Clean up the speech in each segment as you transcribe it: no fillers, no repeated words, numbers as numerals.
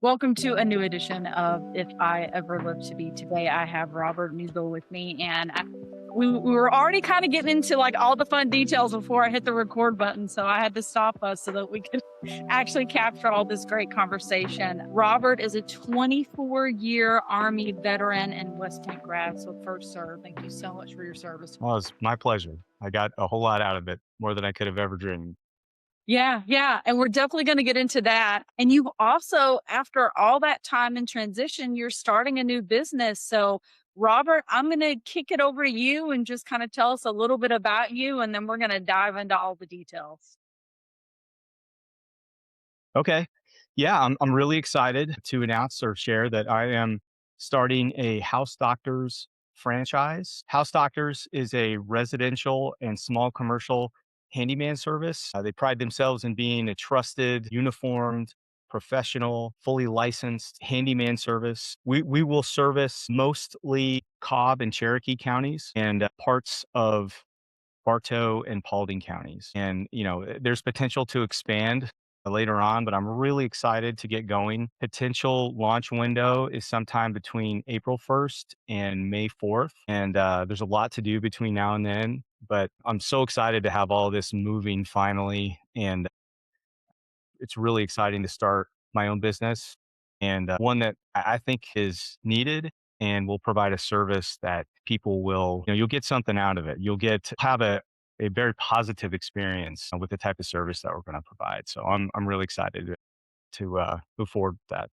Welcome to a new edition of If I Ever Live to Be. Today, I have Robert Newbill with me, and we were already kind of getting into like all the fun details before I hit the record button. So I had to stop us so that we could actually capture all this great conversation. Robert is a 24-year Army veteran and West Point grad. So, first, sir, thank you so much for your service. Well, it's my pleasure. I got a whole lot out of it, more than I could have ever dreamed. Yeah, yeah. And we're definitely going to get into that. And you also, after all that time in transition, you're starting a new business. So, Robert, I'm going to kick it over to you and just kind of tell us a little bit about you. And then we're going to dive into all the details. Okay. Yeah, I'm really excited to announce or share that I am starting a House Doctors franchise. House Doctors is a residential and small commercial handyman service. They pride themselves in being a trusted, uniformed, professional, fully licensed handyman service. We will service mostly Cobb and Cherokee counties and parts of Bartow and Paulding counties. And, there's potential to expand later on, but I'm really excited to get going. Potential launch window is sometime between April 1st and May 4th. And there's a lot to do between now and then, but I'm so excited to have all this moving finally. And it's really exciting to start my own business and one that I think is needed and will provide a service that people will, you'll get something out of it. You'll have a very positive experience with the type of service that we're going to provide. So I'm really excited to move forward with that.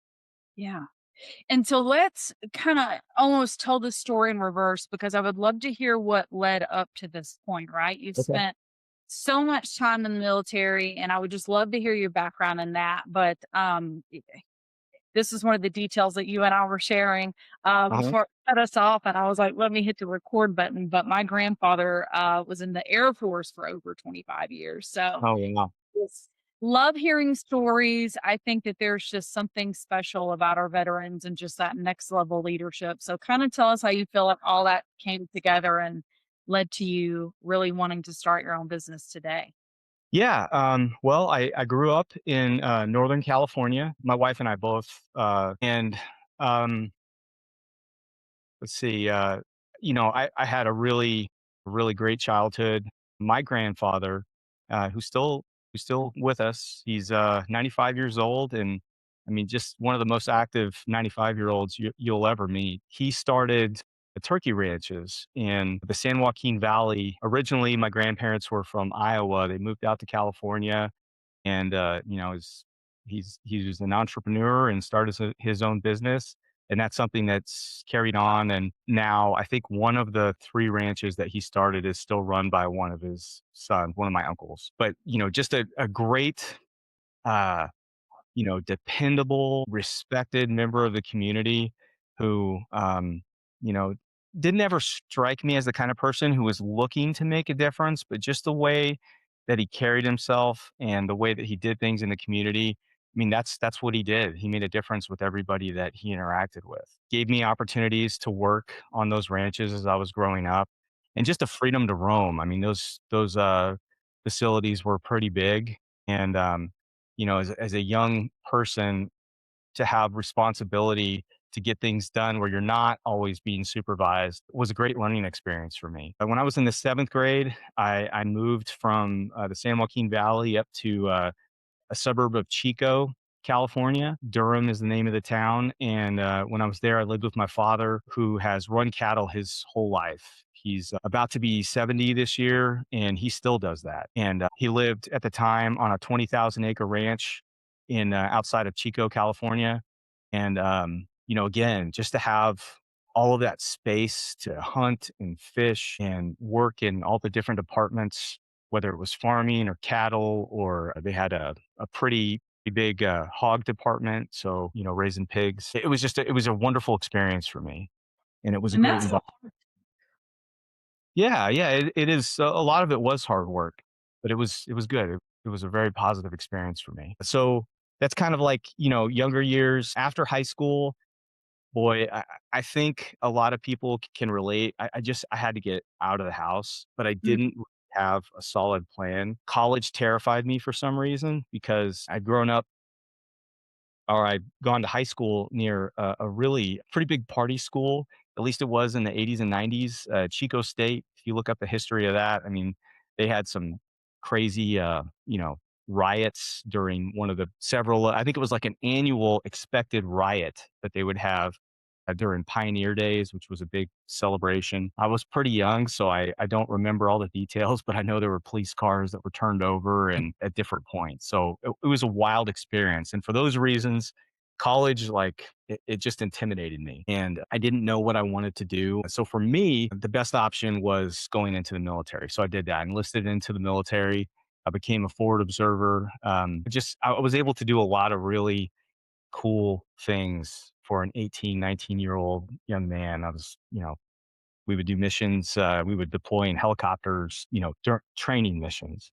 Yeah. And so let's kind of almost tell the story in reverse because I would love to hear what led up to this point, right? You've Okay. spent so much time in the military, and I would just love to hear your background in that. But this is one of the details that you and I were sharing Uh-huh. before it cut us off, and I was like, "Let me hit the record button." But my grandfather was in the Air Force for over 25 years, so Oh, yeah. yes, love hearing stories. I think that there's just something special about our veterans and just that next level leadership. So, kind of tell us how you feel like all that came together and led to you really wanting to start your own business today. Yeah. Well, I grew up in Northern California. My wife and I both, and um, let's see, I had a really great childhood. My grandfather, who's still with us, he's 95 years old, and I mean, just one of the most active 95-year-olds you'll ever meet. He started the turkey ranches in the San Joaquin Valley. Originally, my grandparents were from Iowa. They moved out to California, and he was an entrepreneur and started his own business, and that's something that's carried on. And now I think one of the three ranches that he started is still run by one of his sons, one of my uncles. But just a great uh dependable, respected member of the community who, you know, didn't ever strike me as the kind of person who was looking to make a difference, but just the way that he carried himself and the way that he did things in the community. I mean, that's what he did. He made a difference with everybody that he interacted with. Gave me opportunities to work on those ranches as I was growing up, and just the freedom to roam. I mean, those facilities were pretty big, and as a young person, to have responsibility to get things done where you're not always being supervised was a great learning experience for me. When I was in the seventh grade, I moved from the San Joaquin Valley up to a suburb of Chico, California. Durham is the name of the town. And when I was there, I lived with my father, who has run cattle his whole life. He's about to be 70 this year, and he still does that. And he lived at the time on a 20,000 acre ranch in outside of Chico, California. And again, just to have all of that space to hunt and fish and work in all the different departments, whether it was farming or cattle, or they had a pretty big hog department. So, raising pigs. It was it was a wonderful experience for me. And it was a And great that's environment. Yeah, yeah, it is. A lot of it was hard work, but it was good. It was a very positive experience for me. So that's kind of like, younger years after high school. Boy, I think a lot of people can relate. I had to get out of the house, but I mm, didn't really have a solid plan. College terrified me for some reason because I'd grown up or I'd gone to high school near a really pretty big party school. At least it was in the 80s and 90s. Chico State. If you look up the history of that, I mean, they had some crazy, riots during one of the several. I think it was like an annual expected riot that they would have during Pioneer Days, which was a big celebration. I was pretty young, so I don't remember all the details, but I know there were police cars that were turned over and at different points. So it was a wild experience. And for those reasons, college, like it just intimidated me and I didn't know what I wanted to do. So for me, the best option was going into the military. So I did that, enlisted into the military. I became a forward observer. I was able to do a lot of really cool things for an 18, 19-year-old young man. We would do missions. We would deploy in helicopters, training missions.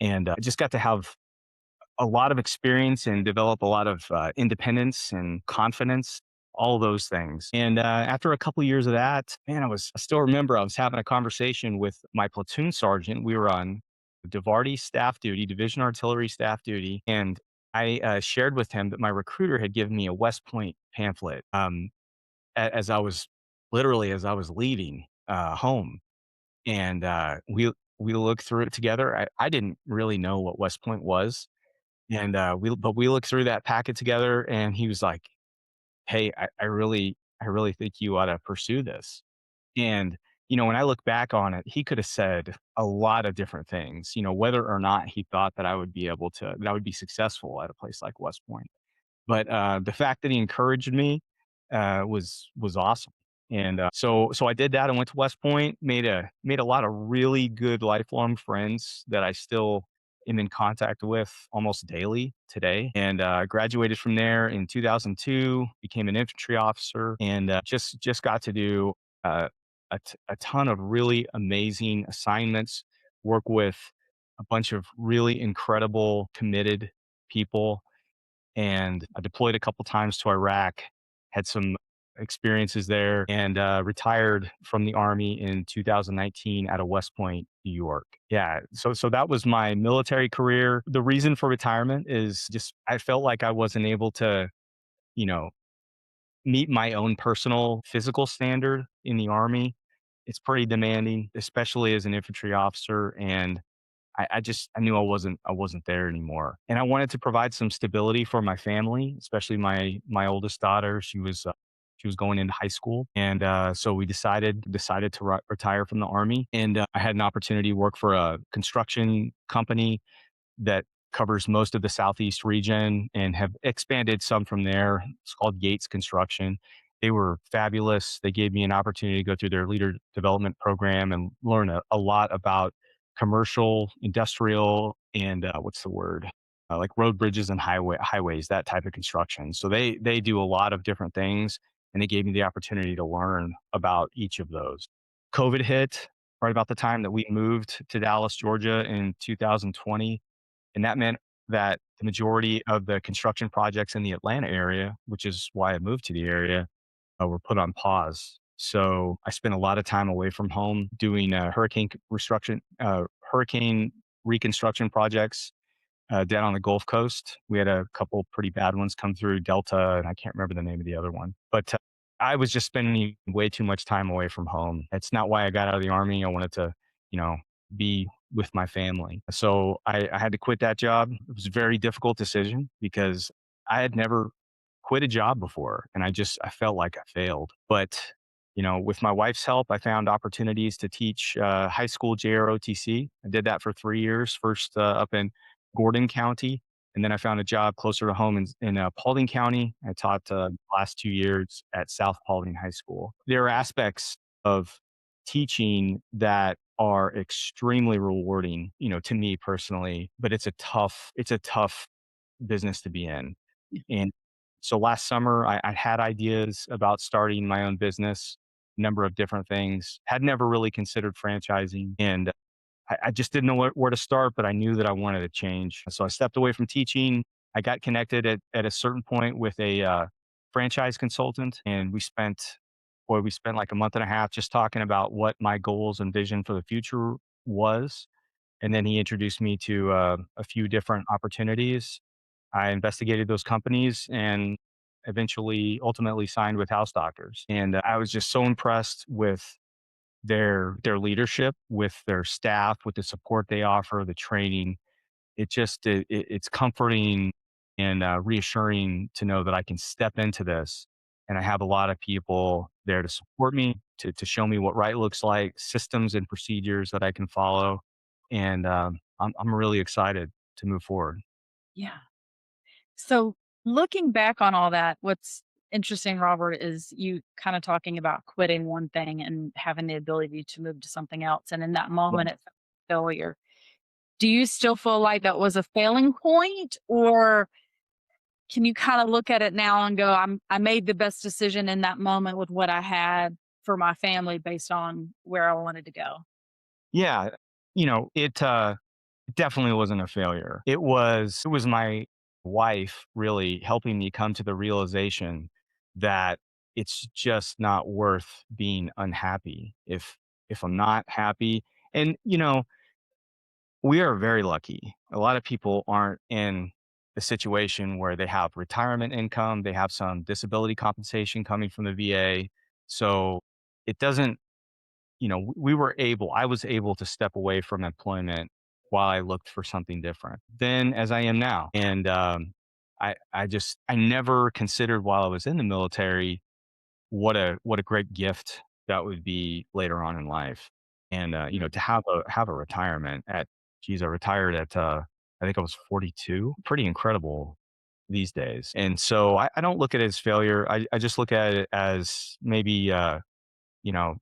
And I just got to have a lot of experience and develop a lot of independence and confidence, all those things. And after a couple years of that, man, I still remember I was having a conversation with my platoon sergeant. We were on DIVARTY staff duty, Division Artillery staff duty. And I shared with him that my recruiter had given me a West Point pamphlet as I was as I was leaving home. And we looked through it together. I didn't really know what West Point was, and, we looked through that packet together, and he was like, "Hey, I really think you ought to pursue this." And, when I look back on it, he could have said a lot of different things, whether or not he thought that I would be successful at a place like West Point. But, the fact that he encouraged me, was awesome. And, so I did that. I went to West Point, made a lot of really good lifelong friends that I still am in contact with almost daily today, and, graduated from there in 2002, became an infantry officer, and, just got to do, uh, a ton of really amazing assignments, work with a bunch of really incredible, committed people, and I deployed a couple times to Iraq, had some experiences there, and retired from the Army in 2019 out of West Point, New York. Yeah, so that was my military career. The reason for retirement is just I felt like I wasn't able to, you know, meet my own personal physical standard in the Army. It's pretty demanding, especially as an infantry officer, and I knew I wasn't there anymore, and I wanted to provide some stability for my family, especially my oldest daughter. She was going into high school, and so we decided to retire from the army, and I had an opportunity to work for a construction company that covers most of the Southeast region and have expanded some from there. It's called Yates Construction. They were fabulous. They gave me an opportunity to go through their leader development program and learn a lot about commercial, industrial, and what's the word? Like road bridges and highways, that type of construction. So they do a lot of different things, and they gave me the opportunity to learn about each of those. COVID hit right about the time that we moved to Dallas, Georgia in 2020, and that meant that the majority of the construction projects in the Atlanta area, which is why I moved to the area, were put on pause. So I spent a lot of time away from home doing hurricane reconstruction projects down on the Gulf Coast. We had a couple pretty bad ones come through Delta, and I can't remember the name of the other one. But I was just spending way too much time away from home. It's not why I got out of the army. I wanted to, you know, be with my family. So I had to quit that job. It was a very difficult decision because I had never quit a job before, and I felt like I failed. But with my wife's help, I found opportunities to teach high school JROTC. I did that for 3 years. First up in Gordon County, and then I found a job closer to home in Paulding County. I taught the last 2 years at South Paulding High School. There are aspects of teaching that are extremely rewarding, to me personally, but it's a tough business to be in. And so last summer, I had ideas about starting my own business, number of different things. Had never really considered franchising, and I just didn't know where to start, but I knew that I wanted to change. So I stepped away from teaching. I got connected at a certain point with a franchise consultant, and we spent like a month and a half just talking about what my goals and vision for the future was. And then he introduced me to a few different opportunities. I investigated those companies and ultimately signed with House Doctors. And I was just so impressed with their leadership, with their staff, with the support they offer, the training. It's comforting and reassuring to know that I can step into this, and I have a lot of people there to support me, to show me what right looks like, systems and procedures that I can follow, and I'm really excited to move forward. Yeah. So looking back on all that, what's interesting, Robert, is you kind of talking about quitting one thing and having the ability to move to something else. And in that Yeah. moment, it felt like failure. Do you still feel like that was a failing point, or can you kind of look at it now and go, I made the best decision in that moment with what I had for my family based on where I wanted to go? Yeah, it definitely wasn't a failure. It was my wife really helping me come to the realization that it's just not worth being unhappy if I'm not happy. And we are very lucky. A lot of people aren't in the situation where they have retirement income, they have some disability compensation coming from the VA. So it doesn't, I was able to step away from employment while I looked for something different then as I am now. And I never considered while I was in the military what a great gift that would be later on in life. And Mm. to have a retirement at, geez, I retired at I think I was 42. Pretty incredible these days. And so I don't look at it as failure. I just look at it as maybe you know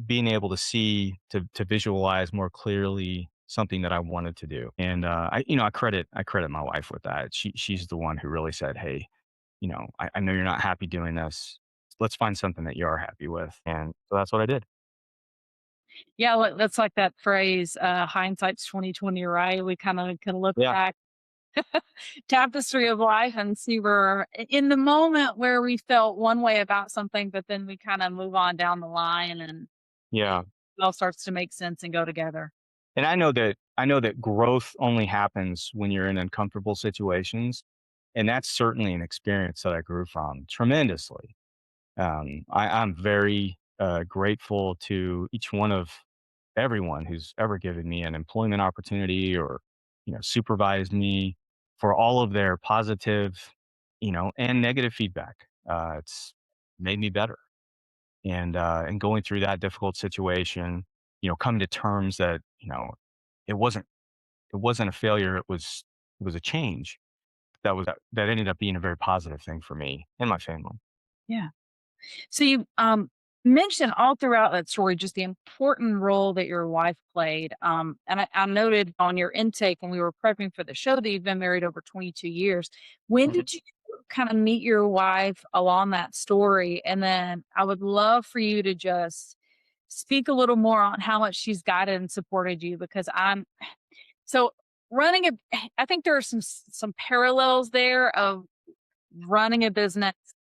being able to see, to visualize more clearly something that I wanted to do. And I credit my wife with that. She's the one who really said, "Hey, I know you're not happy doing this. Let's find something that you are happy with." And so that's what I did. Yeah, that's like that phrase, hindsight's 2020, right? We kind of can look Yeah. back tapestry of life and see where in the moment where we felt one way about something, but then we kind of move on down the line and Yeah. it all starts to make sense and go together. And I know that growth only happens when you're in uncomfortable situations. And that's certainly an experience that I grew from tremendously. I'm very grateful to each one of everyone who's ever given me an employment opportunity or supervised me, for all of their positive and negative feedback. It's made me better. And going through that difficult situation, coming to terms that it wasn't it wasn't a failure, it was a change that ended up being a very positive thing for me and my family. Yeah. So you mentioned all throughout that story just the important role that your wife played. And I noted on your intake when we were prepping for the show that you've been married over 22 years. When Mhm. did you kind of meet your wife along that story? And then I would love for you to just speak a little more on how much she's guided and supported you because so running a I think there are some parallels there of running a business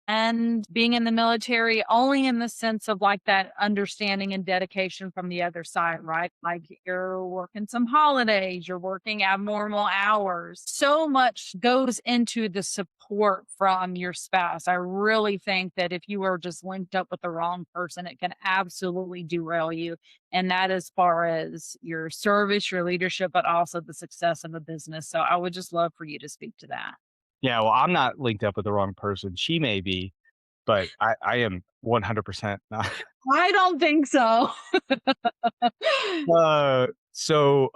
and being in the military only in the sense of like that understanding and dedication from the other side, right? Like you're working some holidays, you're working abnormal hours. So much goes into the support from your spouse. I really think that if you are just linked up with the wrong person, it can absolutely derail you. And that as far as your service, your leadership, but also the success of a business. So I would just love for you to speak to that. Yeah, well, I'm not linked up with the wrong person. She may be, but I am 100% not. I don't think so. So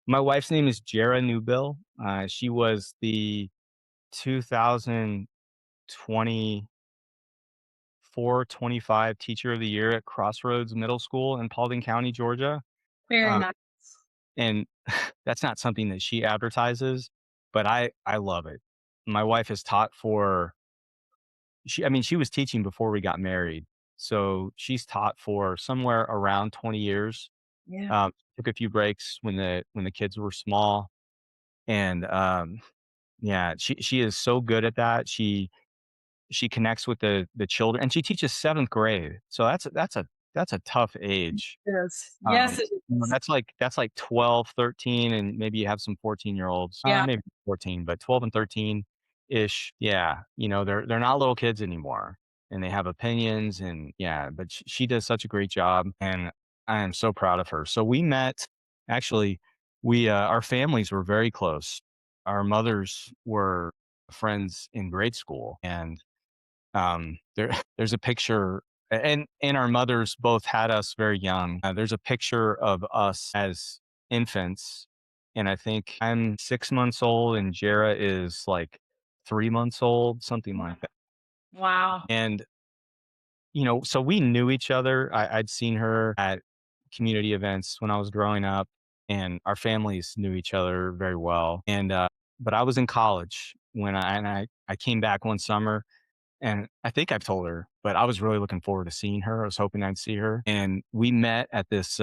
my wife's name is Jera Newbill. She was the 2024-25 Teacher of the Year at Crossroads Middle School in Paulding County, Georgia. Very Uh, nice. and that's not something that she advertises, but I love it. My wife has taught for I mean, she was teaching before we got married, so she's taught for somewhere around 20 years. Yeah. Took a few breaks when the kids were small, and yeah, she is so good at that. She connects with the children, and she teaches 7th grade, so that's a that's a tough age. Yes. Yes, it is. That's like 12, 13, and maybe you have some 14-year-olds, Yeah. maybe 14, but 12 and 13-ish. Yeah, they're not little kids anymore, and they have opinions, and yeah, but she does such a great job, and I am so proud of her. So we met, actually, our families were very close. Our mothers were friends in grade school, and there's a picture, and our mothers both had us very young. There's a picture of us as infants, and I think I'm 6 months old, and Jera is like 3 months old, something like that. Wow. And so we knew each other. I'd seen her at community events when I was growing up, and our families knew each other very well. And but I was in college when I came back one summer, and I think I've told her, but I was really looking forward to seeing her. I was hoping I'd see her. And we met at this,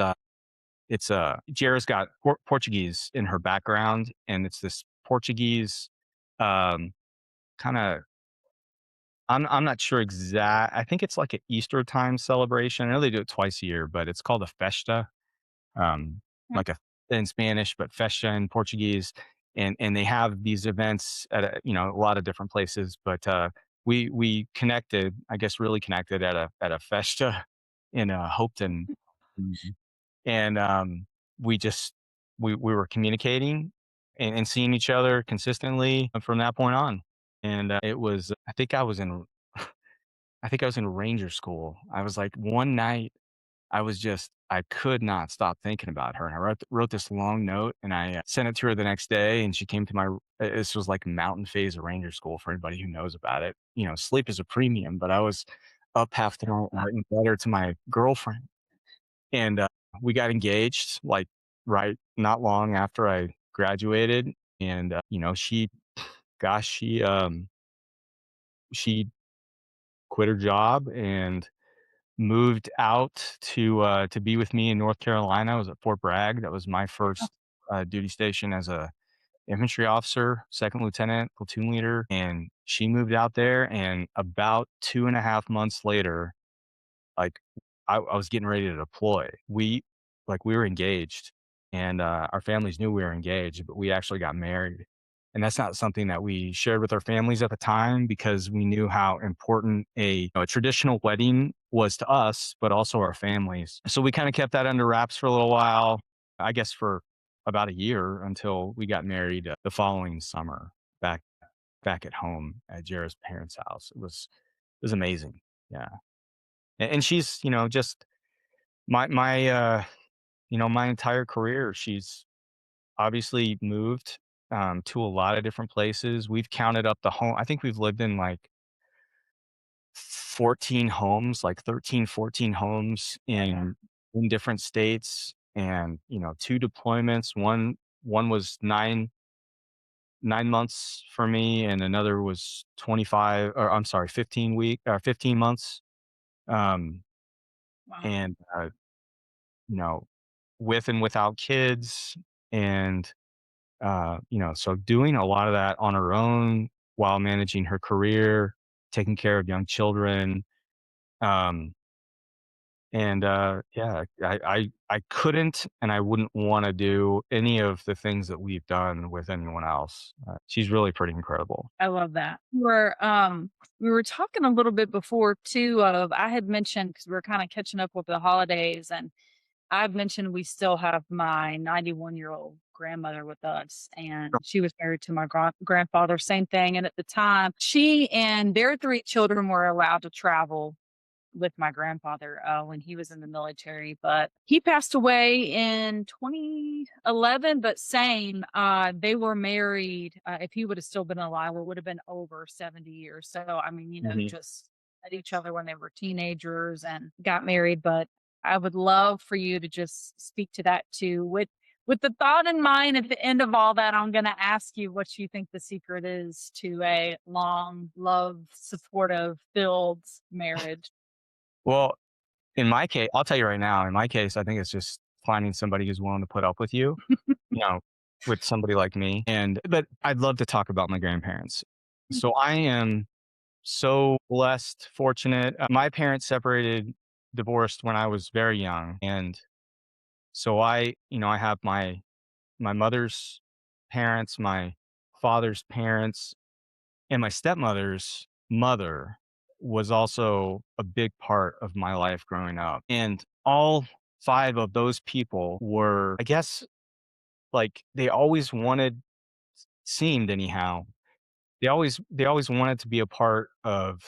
it's Jera's got Portuguese in her background, and it's this Portuguese, um, kind of, I'm not sure exact. I think it's like an Easter time celebration. I know they do it twice a year, but it's called a festa, um, Mm. like a in Spanish, but festa in Portuguese, and they have these events at a lot of different places. But we connected, I guess, really connected at a festa in Hopeton, Mhm. and we just we were communicating and seeing each other consistently from that point on. And it was, I think I was in ranger school. I was like one night I could not stop thinking about her, and I wrote this long note, and I sent it to her the next day, and she came to this was like Mountain Phase Ranger School for anybody who knows about it. Sleep is a premium, but I was up half the night writing a letter to my girlfriend, and we got engaged, like, right not long after I graduated, and, gosh, she quit her job and moved out to be with me in North Carolina. I was at Fort Bragg. That was my first, duty station as a infantry officer, 2nd lieutenant, platoon leader, and she moved out there, and about 2.5 months later, like, I was getting ready to deploy. We were engaged, and, our families knew we were engaged, but we actually got married, and that's not something that we shared with our families at the time because we knew how important a traditional wedding was to us, but also our families. So we kinda kept that under wraps for a little while, I guess for about a year until we got married, the following summer back back at home at Jera's parents' house. It was amazing. Yeah. And she's, just my my entire career, she's obviously moved, to a lot of different places. We've counted up the home. I think we've lived in like 14 homes, like 13, 14 homes in different states, and, two deployments. One was 9 months for me, and another was 25, or I'm sorry, 15 months. Um, Wow. and you know, with and without kids. And, so doing a lot of that on her own while managing her career, taking care of young children. Um, and yeah, I couldn't and I wouldn't want to do any of the things that we've done with anyone else. She's really pretty incredible. I love that. We were talking a little bit before too of I had mentioned because we are kind of catching up with the holidays, and I've mentioned we still have my 91-year-old grandmother with us, and she was married to my grandfather, same thing. And at the time, she and their three children were allowed to travel with my grandfather when he was in the military, but he passed away in 2011. But same, they were married. If he would have still been alive, it would have been over 70 years. So, I mean, Hmm. just met each other when they were teenagers and got married. But I would love for you to just speak to that too. With the thought in mind, at the end of all that, I'm going to ask you what you think the secret is to a long, love, supportive, filled marriage. Well, in my case, I'll tell you right now, in my case, I think it's just finding somebody who's willing to put up with you, you know, with somebody like me. But I'd love to talk about my grandparents. So I am so blessed, fortunate. My parents separated divorced when I was very young, and so I have my mother's parents, my father's parents, and my stepmother's mother was also a big part of my life growing up. And all five of those people were, I guess, like they always wanted, seemed anyhow, they always wanted to be a part of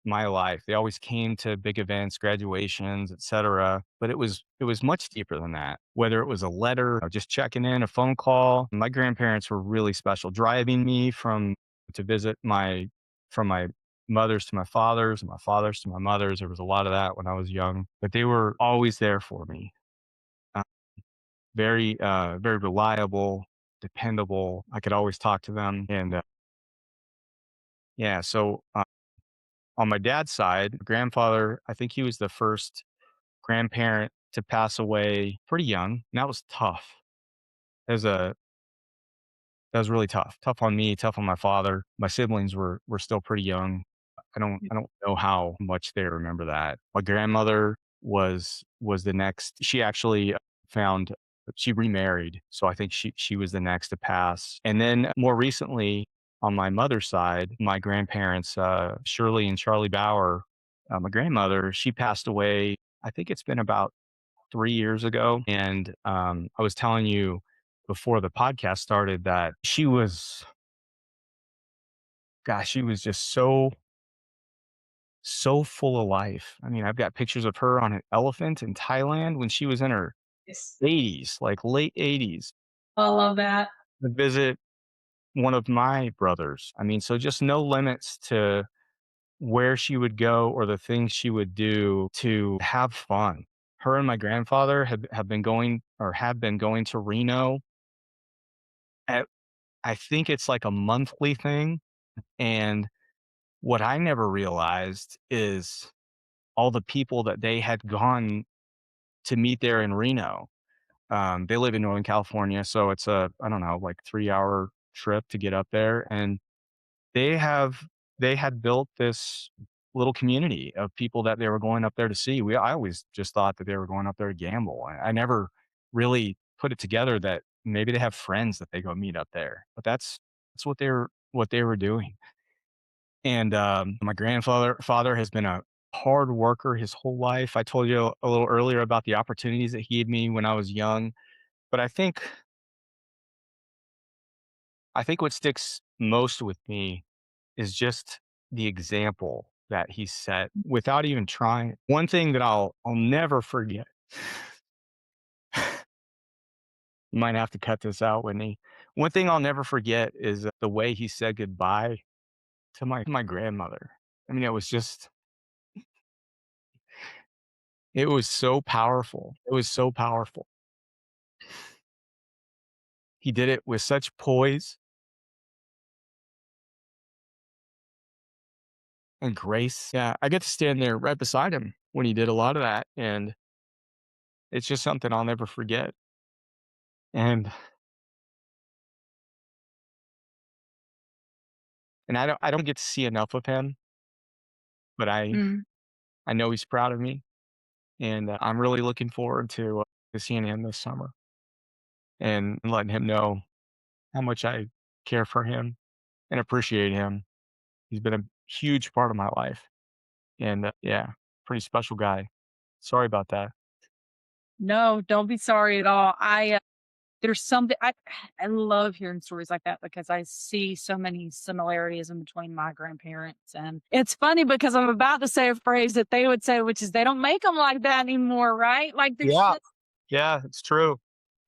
my life. They always came to big events, graduations, etc. But it was much deeper than that. Whether it was a letter, or just checking in, a phone call. My grandparents were really special, driving me from to visit my from my mother's to my father's, and my father's to my mother's. There was a lot of that when I was young, but they were always there for me. Uh, very reliable, dependable. I could always talk to them, and yeah. So on my dad's side, grandfather, I think he was the first grandparent to pass away pretty young, and that was tough. That was a that was really tough. Tough on me, tough on my father. My siblings were still pretty young. I don't know how much they remember that. My grandmother was the next. She actually found she remarried, so I think she was the next to pass. And then more recently, on my mother's side, my grandparents, Shirley and Charley Bauer, my grandmother, she passed away. I think it's been about 3 years ago, and I was telling you before the podcast started that she was just so full of life. I mean, I've got pictures of her on an elephant in Thailand when she was in her Yes. 80s, like late 80s, I love that. to visit one of my brothers. I mean, so just no limits to where she would go or the things she would do to have fun. Her and my grandfather have been going or have been going to Reno at, I think it's like a monthly thing. And what I never realized is all the people that they had gone to meet there in Reno. They live in Northern California, so it's I don't know, like 3 hour trip to get up there. And they have they had built this little community of people that they were going up there to see. I always just thought that they were going up there to gamble. I never really put it together that maybe they have friends that they go meet up there. But that's what they were doing. And my grandfather has been a hard worker his whole life. I told you a little earlier about the opportunities that he gave me when I was young. But I think what sticks most with me is just the example that he set without even trying. One thing that I'll never forget. You might have to cut this out, Whitney. One thing I'll never forget is the way he said goodbye to my grandmother. I mean, it was so powerful. It was so powerful. He did it with such poise and grace. Yeah, I get to stand there right beside him when he did a lot of that, and it's just something I'll never forget. And I don't get to see enough of him, but Mm. I know he's proud of me, and I'm really looking forward to seeing him this summer and letting him know how much I care for him and appreciate him. He's been a huge part of my life, and yeah, pretty special guy. Sorry about that. No, don't be sorry at all. There's something I love hearing stories like that because I see so many similarities in between my grandparents, and it's funny because I'm about to say a phrase that they would say, which is they don't make them like that anymore, right? Like Yeah, yeah, it's true.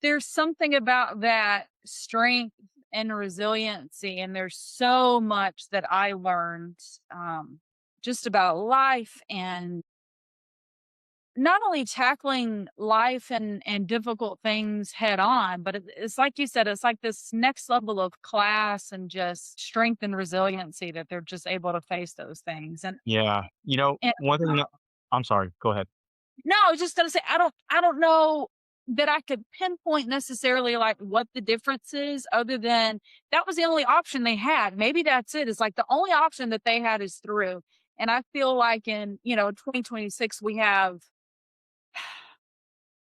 there's something about that strength and resiliency, and there's so much that I learned just about life and not only tackling life and difficult things head on, but it's like you said, it's like this next level of class and just strength and resiliency that they're just able to face those things. Yeah, And one thing that I'm sorry. Go ahead. no, I was just gonna say I don't know that I could pinpoint necessarily like what the difference is, other than that was the only option they had. Maybe that's it. It's like the only option that they had is through. And I feel like in, 2026, we have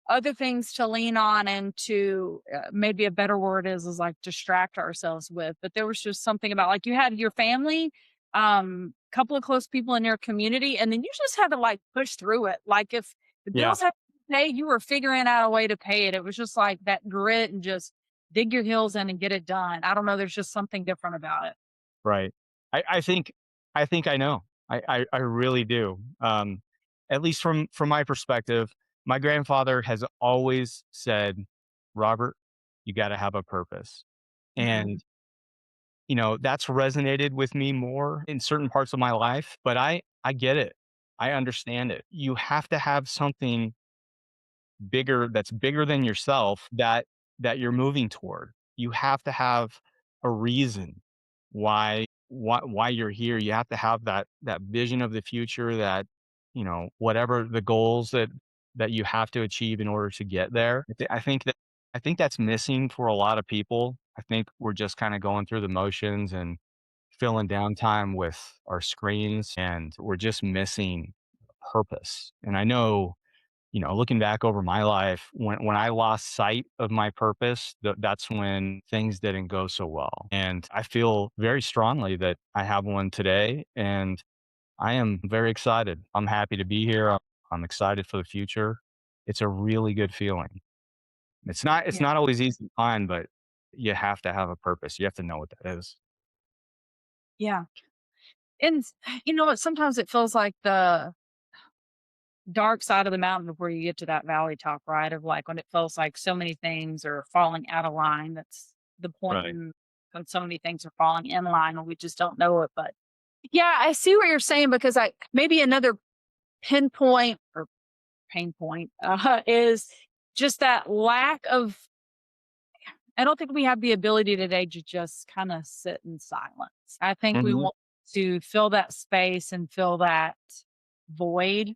other things to lean on and to maybe a better word is like distract ourselves with. But there was just something about like you had your family, couple of close people in your community, and then you just had to like push through it. Like if the Yeah, bills had to pay, you were figuring out a way to pay it. It was just like that grit and just dig your heels in and get it done. I don't know. There's just something different about it. right. I think I know. I really do. At least from my perspective, my grandfather has always said, "Robert, you got to have a purpose," Mhm. and that's resonated with me more in certain parts of my life. But I get it. I understand it. You have to have something bigger that's bigger than yourself that you're moving toward. You have to have a reason why you're here. You have to have that vision of the future, that whatever the goals that you have to achieve in order to get there. I think that's missing for a lot of people. I think we're just kind of going through the motions and filling downtime with our screens, and we're just missing purpose. And I know, looking back over my life, when I lost sight of my purpose, that's when things didn't go so well. And I feel very strongly that I have one today, and I am very excited. I'm happy to be here. I'm excited for the future. It's a really good feeling. It's Yeah. not always easy to find, but you have to have a purpose. You have to know what that is. Yeah. And you know what? Sometimes it feels like the dark side of the mountain before you get to that valley top, right? Of like when it feels like so many things are falling out of line. That's the point Right. when so many things are falling in line and we just don't know it. But yeah, I see what you're saying because I maybe another pinpoint or pain point is just that lack of. I don't think we have the ability today to just kind of sit in silence. I think we Mhm. want to fill that space and fill that void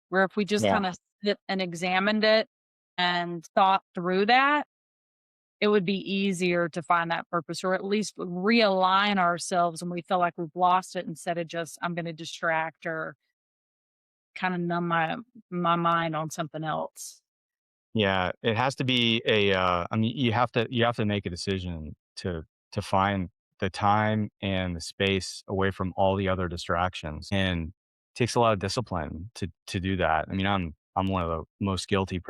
where if we just Yeah. kind of sit and examined it and thought through that, it would be easier to find that purpose or at least realign ourselves when we feel like we've lost it instead of just I'm going to distract or kind of numb my mind on something else. Yeah, it has to be I mean, you have to make a decision to find the time and the space away from all the other distractions, and it takes a lot of discipline to do that. I mean, I'm one of the most guilty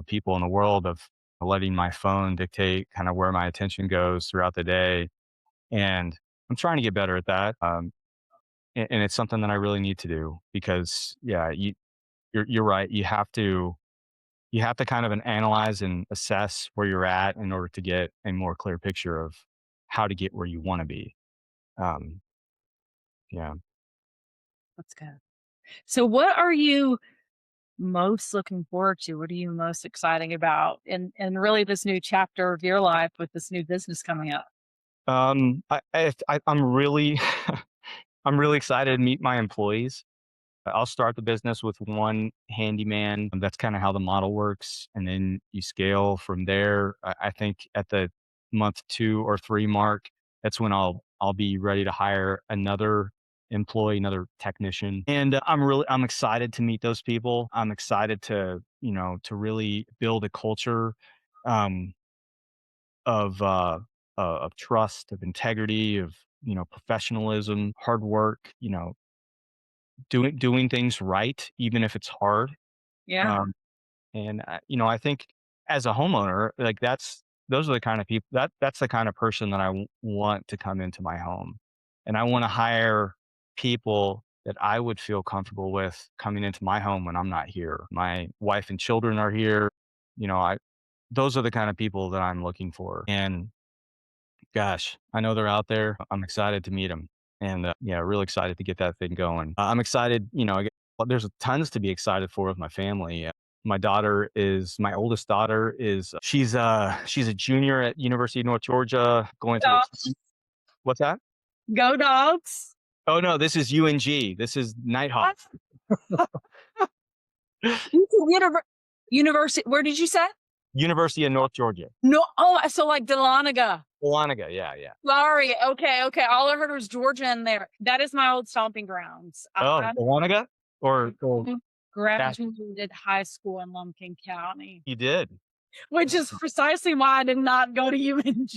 people in the world of letting my phone dictate kind of where my attention goes throughout the day, and I'm trying to get better at that. And it's something that I really need to do because, yeah, you're right. You have to kind of analyze and assess where you're at in order to get a more clear picture of how to get where you want to be. Um, yeah. That's good. So, what are you most looking forward to? What are you most exciting about and really this new chapter of your life with this new business coming up? I'm really, I'm really excited to meet my employees. I'll start the business with one handyman. That's kind of how the model works. And then you scale from there. I think at the month 2 or 3 mark, that's when I'll be ready to hire another employee, another technician. And I'm excited to meet those people. I'm excited to really build a culture um, of trust, of integrity, of professionalism, hard work. Doing things right, even if it's hard. Yeah. And I think as a homeowner, like those are the kind of people that's the kind of person that want to come into my home, and I want to hire people that I would feel comfortable with coming into my home when I'm not here. My wife and children are here. I those are the kind of people that I'm looking for, and gosh, I know they're out there. I'm excited to meet them, and, yeah, really excited to get that thing going. I'm excited, well, there's tons to be excited for with my family. My oldest daughter she's a junior at University of North Georgia going through Dogs. what's that? Go dogs. Oh, no, this is UNG. This is Nighthawk. What? You said University. Where did you say? University of North Georgia. No, oh, so like Dahlonega. Dahlonega, yeah, yeah. Sorry. Okay, okay. All I heard was Georgia in there. That is my old stomping grounds. Oh, I Dahlonega? Or Bass graduated high school in Lumpkin County, you did? which is precisely why I did not go to UNG.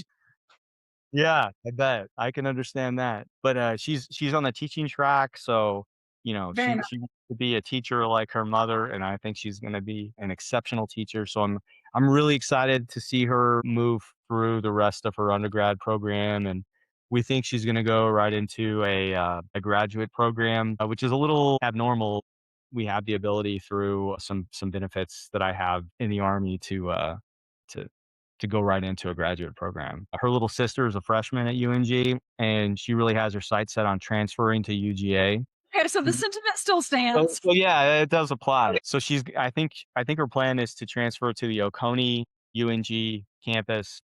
Yeah, I bet. I can understand that. But, she's on the teaching track, so, Very nice. she wants to be a teacher like her mother, and I think she's gonna be an exceptional teacher, so I'm really excited to see her move through the rest of her undergrad program, and we think she's gonna go right into a graduate program, which is a little abnormal. We have the ability through some benefits that I have in the Army to to go right into a graduate program. Her little sister is a freshman at UNG, and she really has her sights set on transferring to UGA. Okay, so the Mhm. sentiment still So stands. so yeah, it does apply. So I think her plan is to transfer to the Oconee UNG campus.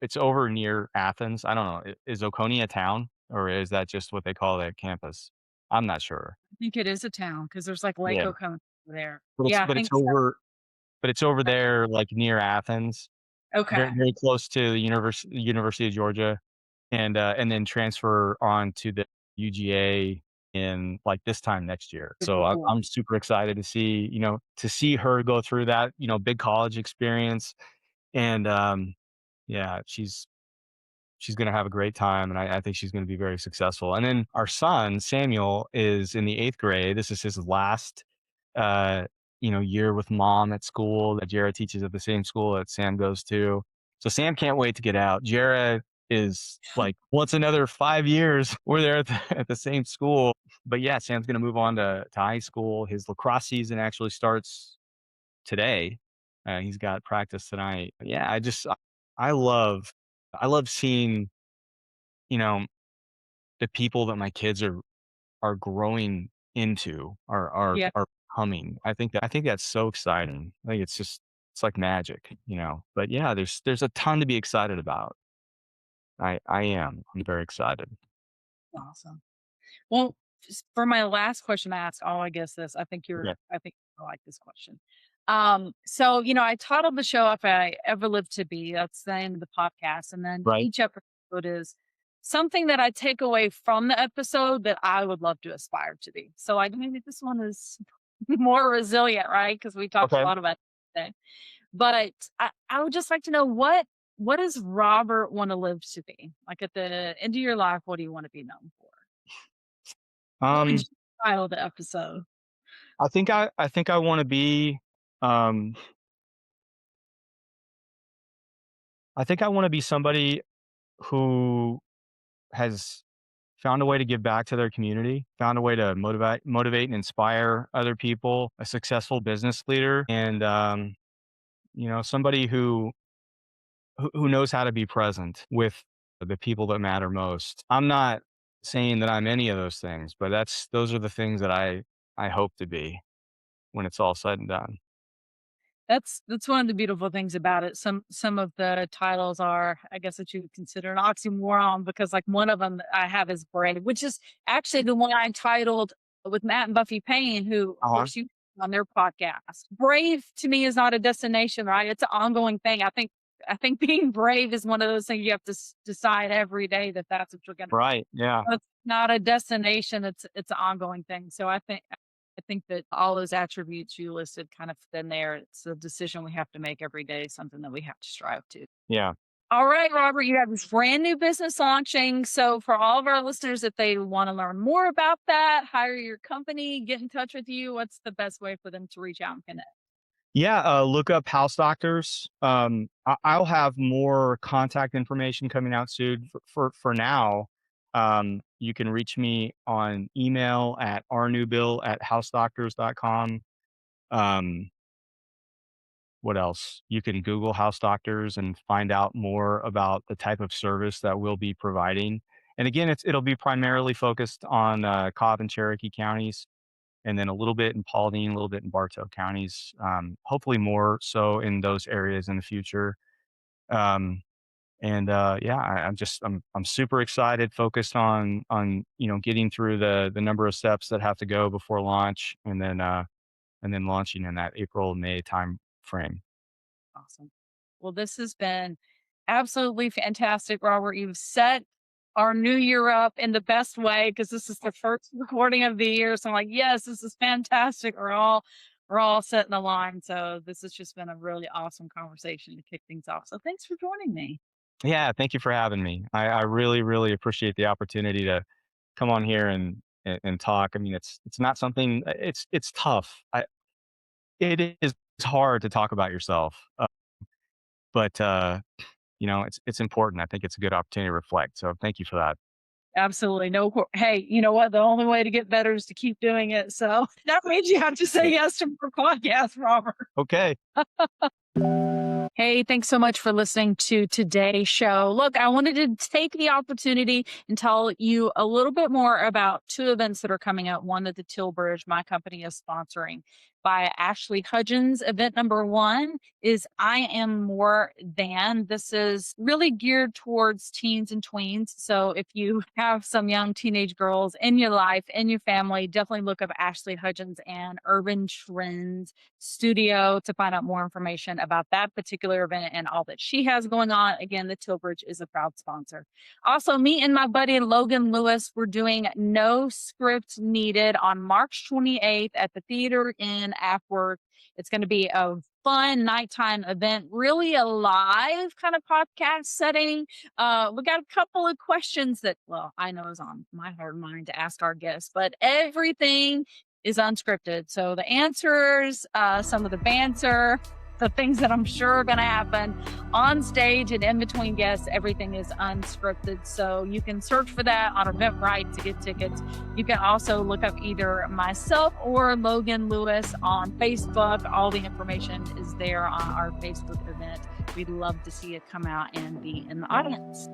It's over near Athens. I don't know. Is Oconee a town, or is that just what they call that campus? I'm not sure. I think it is a town because there's like Lake Yeah, Oconee there. but it's Yeah, I but it's think so. over but it's over there, like, near Athens, very Okay. very close to the University of Georgia. And then transfer on to the UGA in, like, this time next year. So Super cool. I'm super excited to see her go through that, big college experience, and, yeah, she's gonna have a great time, and I think she's gonna be very successful. And then our son, Samuel, is in the 8th grade. This is his last, uh, year with mom at school. That Jared teaches at the same school that Sam goes to. So Sam can't wait to get out. Jared is like, "What's another 5 years?" We're there at the same school. But yeah, Sam's gonna move on to high school. His lacrosse season actually starts today. He's got practice tonight. Yeah, I love I love seeing, you know, the people that my kids are growing into, Yeah. are becoming. I think that's so exciting. I think it's like magic. But yeah, there's a ton to be excited about. I am. I'm very excited. Awesome. Well, for my last question to ask, I guess this. Okay. I think I like this question. So I titled the show "If I Ever Live to Be." That's the end of the podcast, and then Right? each episode is something that I take away from the episode that I would love to aspire to be. So, like, maybe this one is more resilient, right? Because we talked a Okay. lot about it today. But I would just like to know what does Robert want to live to be? Like at the end of your life, what do you want to be known for? What would Um, you title the episode? I think I wanna be, um I think I wanna be somebody who has found a way to give back to their community, found a way to motivate and inspire other people, a successful business leader, and, somebody who knows how to be present with the people that matter most. I'm not saying that I'm any of those things, but those are the things that I hope to be when it's all said and done. That's one of the beautiful things about it. Some of the titles are, I guess, what you would consider an oxymoron because, like, one of them that I have is brave, which is actually the one I titled with Matt and Buffy Payne, who, of Uh-huh. course, you on their podcast. Brave to me is not a destination, right? It's an ongoing thing. I think being brave is one of those things you have to decide every day that that's what you're going to. Right, yeah, It's not a destination, it's an ongoing thing. So I think that all those attributes you listed kind of fit in there. It's a decision we have to make every day, something that we have to strive to. yeah. All right, Robert, you have this brand new business launching. So for all of our listeners, if they want to learn more about that, hire your company, get in touch with you, what's the best way for them to reach out and connect? Yeah, look up House Doctors. I'll have more contact information coming out soon. For now, you can reach me on email at rnewbill@housedoctors.com. Um, what else? You can Google House Doctors and find out more about the type of service that we'll be providing. And again, it'll be primarily focused on Cobb and Cherokee counties, and then a little bit in Paulding, a little bit in Bartow counties, hopefully more so in those areas in the future. Um, and yeah, I'm super excited, focused on getting through the number of steps that have to go before launch, and then launching in that April May time frame. Awesome. Well, this has been absolutely fantastic, Robert. You've set our new year up in the best way because this is the first recording of the year. So I'm like, yes, this is fantastic. We're all set in the line. So this has just been a really awesome conversation to kick things off. So thanks for joining me. Yeah, thank you for having me. I really, really appreciate the opportunity to come on here and talk. I mean, it's not something. It's tough. It is hard to talk about yourself, but it's important. I think it's a good opportunity to reflect. So thank you for that. Absolutely. No, hey, you know what? The only way to get better is to keep doing it. So that means you have to say yes to more podcasts, Robert. Okay. Hey, thanks so much for listening to today's show. Look, I wanted to take the opportunity and tell you a little bit more about two events that are coming up. One at the Tilbridge, my company is sponsoring by Ashley Hudgens. Event number one is I Am More Than. This is really geared towards teens and tweens. So if you have some young teenage girls in your life, in your family, definitely look up Ashley Hudgens and Urban Trends Studio to find out more information about that particular event and all that she has going on. Again, the Tilbridge is a proud sponsor. Also, me and my buddy Logan Lewis, we're doing No Script Needed on March 28th at the theater in Afworth. It's going to be a fun nighttime event, really a live kind of podcast setting. We got a couple of questions that, well, I know is on my heart and mind to ask our guests, but everything is unscripted. So the answers, some of the banter, the things that I'm sure are going to happen on stage and in between guests, everything is unscripted. So you can search for that on Eventbrite to get tickets. You can also look up either myself or Logan Lewis on Facebook. All the information is there on our Facebook event. We'd love to see you come out and be in the audience.